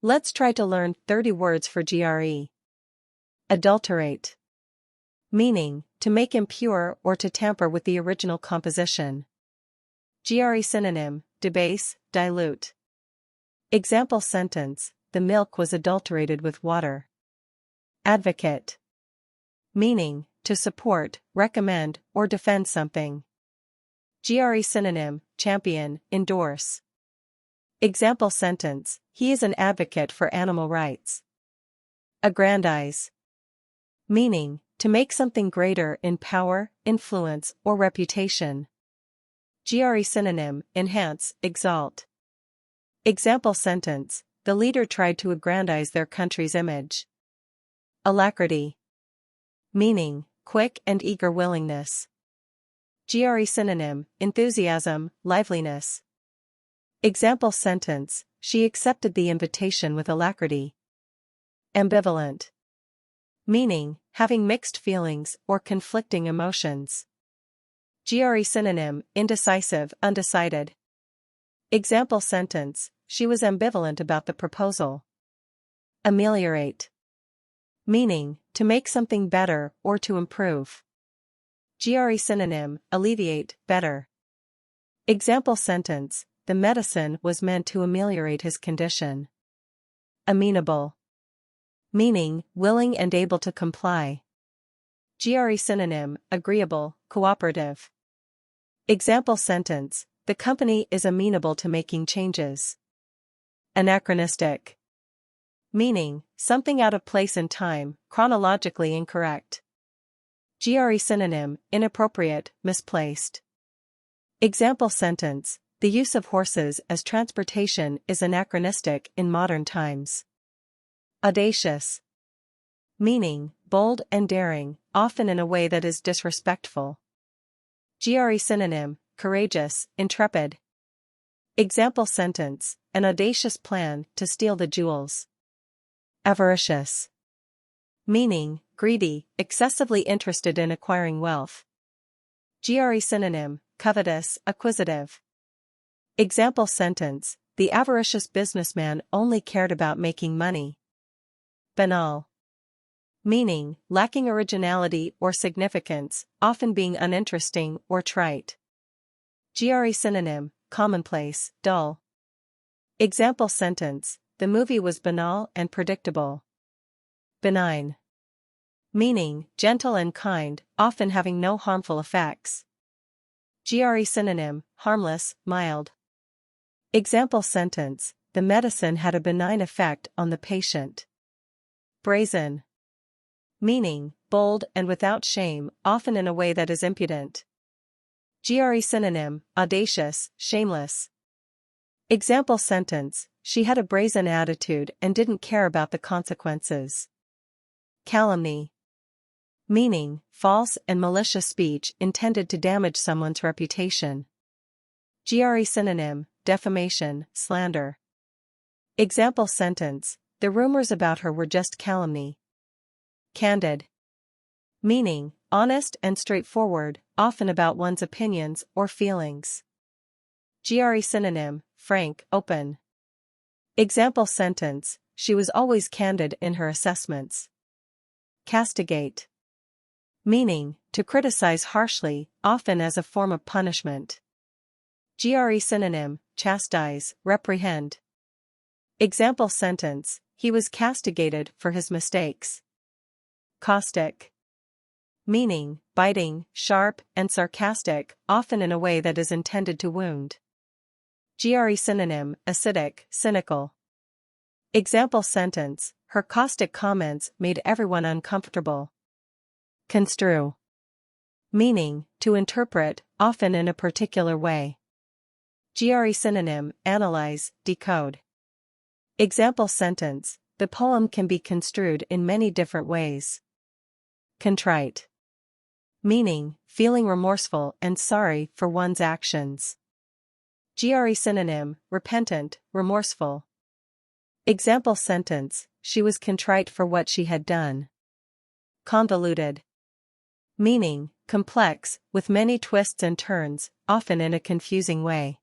Let's try to learn 30 words for GRE. Adulterate. Meaning, to make impure or to tamper with the original composition. GRE synonym, debase, dilute. Example sentence, the milk was adulterated with water. Advocate. Meaning, to support, recommend, or defend something. GRE synonym, champion, endorse. Example sentence, he is an advocate for animal rights. Aggrandize. Meaning, to make something greater in power, influence, or reputation. GRE synonym, enhance, exalt. Example sentence, the leader tried to aggrandize their country's image. Alacrity. Meaning, quick and eager willingness. GRE synonym, enthusiasm, liveliness. Example sentence, she accepted the invitation with alacrity. Ambivalent. Meaning, having mixed feelings or conflicting emotions. GRE synonym, indecisive, undecided. Example sentence, she was ambivalent about the proposal. Ameliorate. Meaning, to make something better or to improve. GRE synonym, alleviate, better. Example sentence, the medicine was meant to ameliorate his condition. Amenable. Meaning, willing and able to comply. GRE synonym, agreeable, cooperative. Example sentence, the company is amenable to making changes. Anachronistic. Meaning, something out of place in time, chronologically incorrect. GRE synonym, inappropriate, misplaced. Example sentence, the use of horses as transportation is anachronistic in modern times. Audacious. Meaning, bold and daring, often in a way that is disrespectful. GRE synonym, courageous, intrepid. Example sentence, an audacious plan to steal the jewels. Avaricious. Meaning, greedy, excessively interested in acquiring wealth. GRE synonym, covetous, acquisitive. Example sentence, the avaricious businessman only cared about making money. Banal. Meaning, lacking originality or significance, often being uninteresting or trite. GRE synonym, commonplace, dull. Example sentence, the movie was banal and predictable. Benign. Meaning, gentle and kind, often having no harmful effects. GRE synonym, harmless, mild. Example sentence, the medicine had a benign effect on the patient. Brazen. Meaning, bold and without shame, often in a way that is impudent. GRE synonym, audacious, shameless. Example sentence, she had a brazen attitude and didn't care about the consequences. Calumny. Meaning, false and malicious speech intended to damage someone's reputation. GRE synonym, defamation, slander. Example sentence, the rumors about her were just calumny. Candid. Meaning, honest and straightforward, often about one's opinions or feelings. GRE synonym, frank, open. Example sentence, she was always candid in her assessments. Castigate. Meaning, to criticize harshly, often as a form of punishment. GRE synonym, chastise, reprehend. Example sentence, he was castigated for his mistakes. Caustic. Meaning, biting, sharp, and sarcastic, often in a way that is intended to wound. GRE synonym, acidic, cynical. Example sentence, her caustic comments made everyone uncomfortable. Construe. Meaning, to interpret, often in a particular way. GRE synonym, analyze, decode. Example sentence, the poem can be construed in many different ways. Contrite. Meaning, feeling remorseful and sorry for one's actions. GRE synonym, repentant, remorseful. Example sentence, she was contrite for what she had done. Convoluted. Meaning, complex, with many twists and turns, often in a confusing way.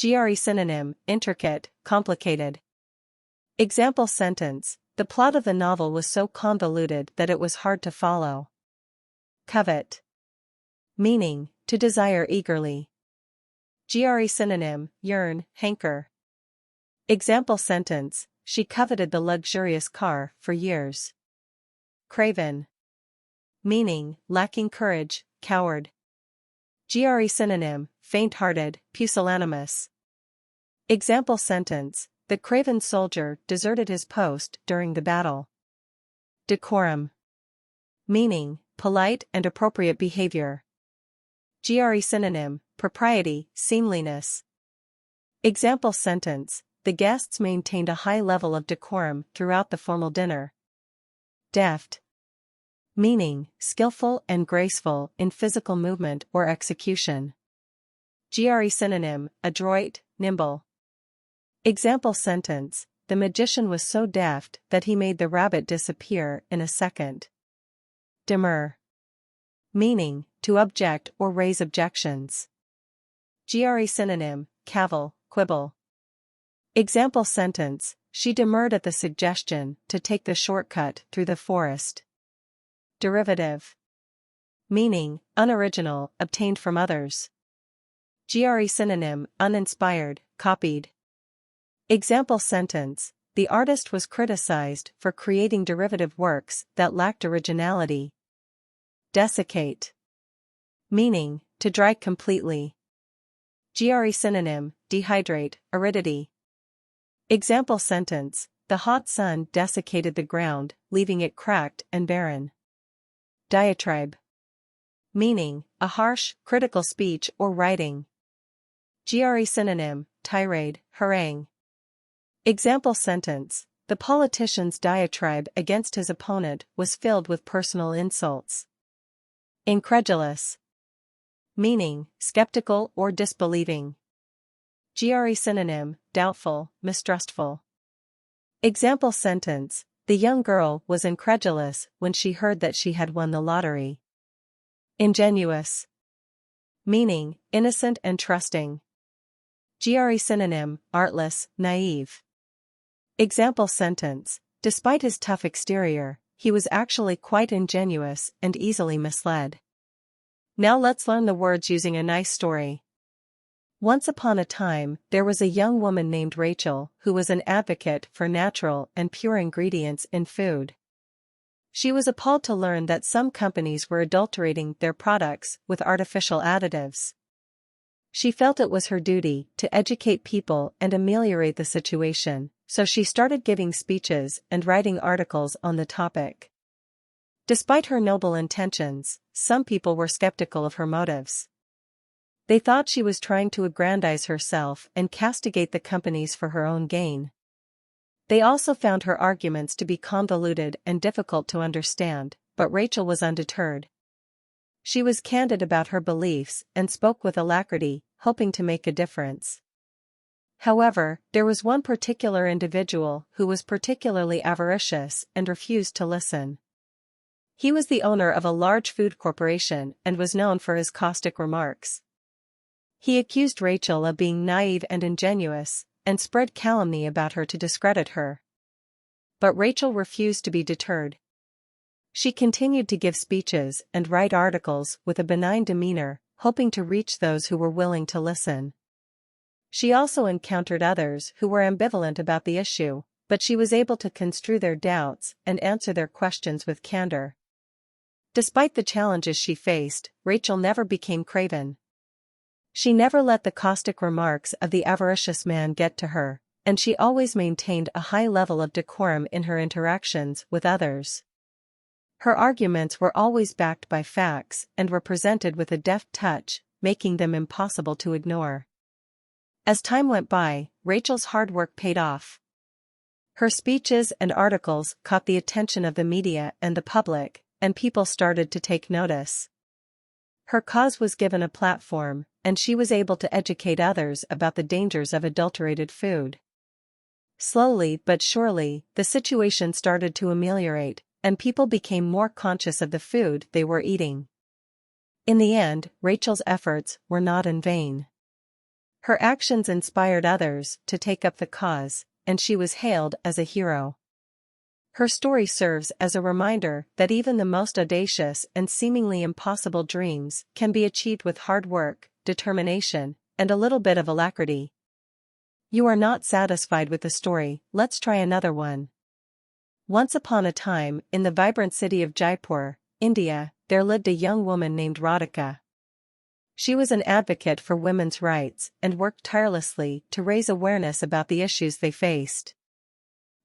GRE synonym, intricate, complicated. Example sentence: the plot of the novel was so convoluted that it was hard to follow. Covet. Meaning, to desire eagerly. GRE synonym, yearn, hanker. Example sentence: she coveted the luxurious car for years. Craven. Meaning, lacking courage, coward. GRE synonym, faint-hearted, pusillanimous. Example sentence: the craven soldier deserted his post during the battle. Decorum. Meaning, polite and appropriate behavior. GRE synonym, propriety, seemliness. Example sentence: the guests maintained a high level of decorum throughout the formal dinner. Deft. Meaning, skillful and graceful in physical movement or execution. GRE synonym, adroit, nimble. Example sentence: the magician was so deft that he made the rabbit disappear in a second. Demur. Meaning, to object or raise objections. GRE synonym, cavil, quibble. Example sentence: she demurred at the suggestion to take the shortcut through the forest. Derivative. Meaning, unoriginal, obtained from others. GRE synonym, uninspired, copied. Example sentence: the artist was criticized for creating derivative works that lacked originality. Desiccate. Meaning, to dry completely. GRE synonym, dehydrate, aridity. Example sentence: the hot sun desiccated the ground, leaving it cracked and barren. Diatribe. Meaning, a harsh, critical speech or writing. GRE synonym, tirade, harangue. Example sentence: the politician's diatribe against his opponent was filled with personal insults. Incredulous. Meaning, skeptical or disbelieving. GRE synonym, doubtful, mistrustful. Example sentence: the young girl was incredulous when she heard that she had won the lottery. Ingenuous. Meaning, innocent and trusting. GRE synonym, artless, naive. Example sentence: despite his tough exterior, he was actually quite ingenuous and easily misled. Now let's learn the words using a nice story. Once upon a time, there was a young woman named Rachel who was an advocate for natural and pure ingredients in food. She was appalled to learn that some companies were adulterating their products with artificial additives. She felt it was her duty to educate people and ameliorate the situation, so she started giving speeches and writing articles on the topic. Despite her noble intentions, some people were skeptical of her motives. They thought she was trying to aggrandize herself and castigate the companies for her own gain. They also found her arguments to be convoluted and difficult to understand, but Rachel was undeterred. She was candid about her beliefs and spoke with alacrity, hoping to make a difference. However, there was one particular individual who was particularly avaricious and refused to listen. He was the owner of a large food corporation and was known for his caustic remarks. He accused Rachel of being naive and ingenuous, and spread calumny about her to discredit her. But Rachel refused to be deterred. She continued to give speeches and write articles with a benign demeanor, hoping to reach those who were willing to listen. She also encountered others who were ambivalent about the issue, but she was able to construe their doubts and answer their questions with candor. Despite the challenges she faced, Rachel never became craven. She never let the caustic remarks of the avaricious man get to her, and she always maintained a high level of decorum in her interactions with others. Her arguments were always backed by facts and were presented with a deft touch, making them impossible to ignore. As time went by, Rachel's hard work paid off. Her speeches and articles caught the attention of the media and the public, and people started to take notice. Her cause was given a platform, and she was able to educate others about the dangers of adulterated food. Slowly but surely, the situation started to ameliorate, and people became more conscious of the food they were eating. In the end, Rachel's efforts were not in vain. Her actions inspired others to take up the cause, and she was hailed as a hero. Her story serves as a reminder that even the most audacious and seemingly impossible dreams can be achieved with hard work, determination, and a little bit of alacrity. You are not satisfied with the story, let's try another one. Once upon a time, in the vibrant city of Jaipur, India, there lived a young woman named Radhika. She was an advocate for women's rights and worked tirelessly to raise awareness about the issues they faced.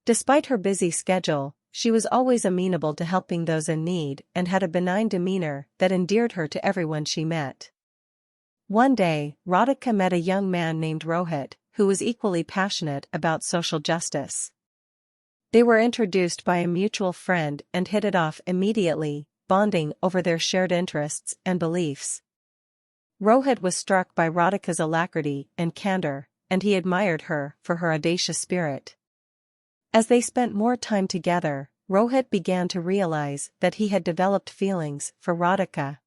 Despite her busy schedule, she was always amenable to helping those in need and had a benign demeanor that endeared her to everyone she met. One day, Radhika met a young man named Rohit, who was equally passionate about social justice. They were introduced by a mutual friend and hit it off immediately, bonding over their shared interests and beliefs. Rohit was struck by Radhika's alacrity and candor, and he admired her for her audacious spirit. As they spent more time together, Rohit began to realize that he had developed feelings for Radhika.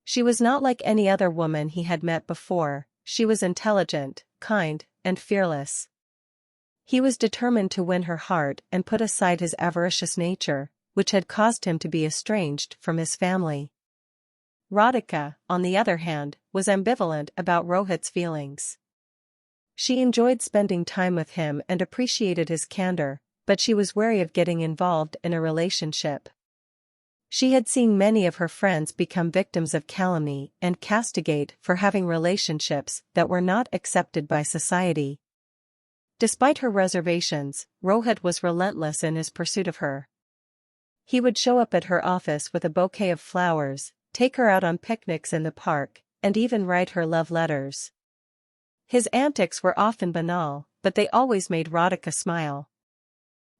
She was not like any other woman he had met before. She was intelligent, kind, and fearless. He was determined to win her heart and put aside his avaricious nature, which had caused him to be estranged from his family. Radhika, on the other hand, was ambivalent about Rohit's feelings. She enjoyed spending time with him and appreciated his candor, but she was wary of getting involved in a relationship. She had seen many of her friends become victims of calumny and castigate for having relationships that were not accepted by society. Despite her reservations, Rohit was relentless in his pursuit of her. He would show up at her office with a bouquet of flowers, take her out on picnics in the park, and even write her love letters. His antics were often banal, but they always made Radhika smile.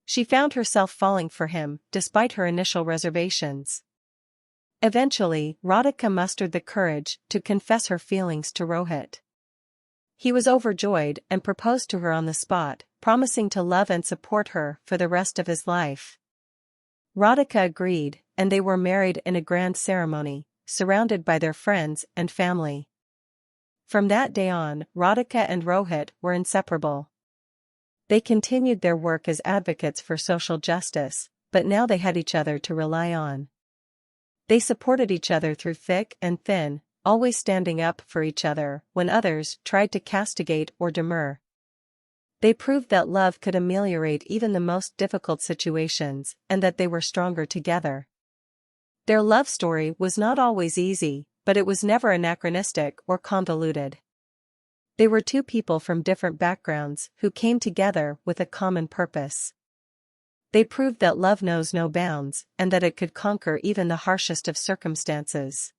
She found herself falling for him, despite her initial reservations. Eventually, Radhika mustered the courage to confess her feelings to Rohit. He was overjoyed and proposed to her on the spot, promising to love and support her for the rest of his life. Radhika agreed, and they were married in a grand ceremony, surrounded by their friends and family. From that day on, Radhika and Rohit were inseparable. They continued their work as advocates for social justice, but now they had each other to rely on. They supported each other through thick and thin, always standing up for each other when others tried to castigate or demur. They proved that love could ameliorate even the most difficult situations and that they were stronger together. Their love story was not always easy, but it was never anachronistic or convoluted. They were two people from different backgrounds who came together with a common purpose. They proved that love knows no bounds and that it could conquer even the harshest of circumstances.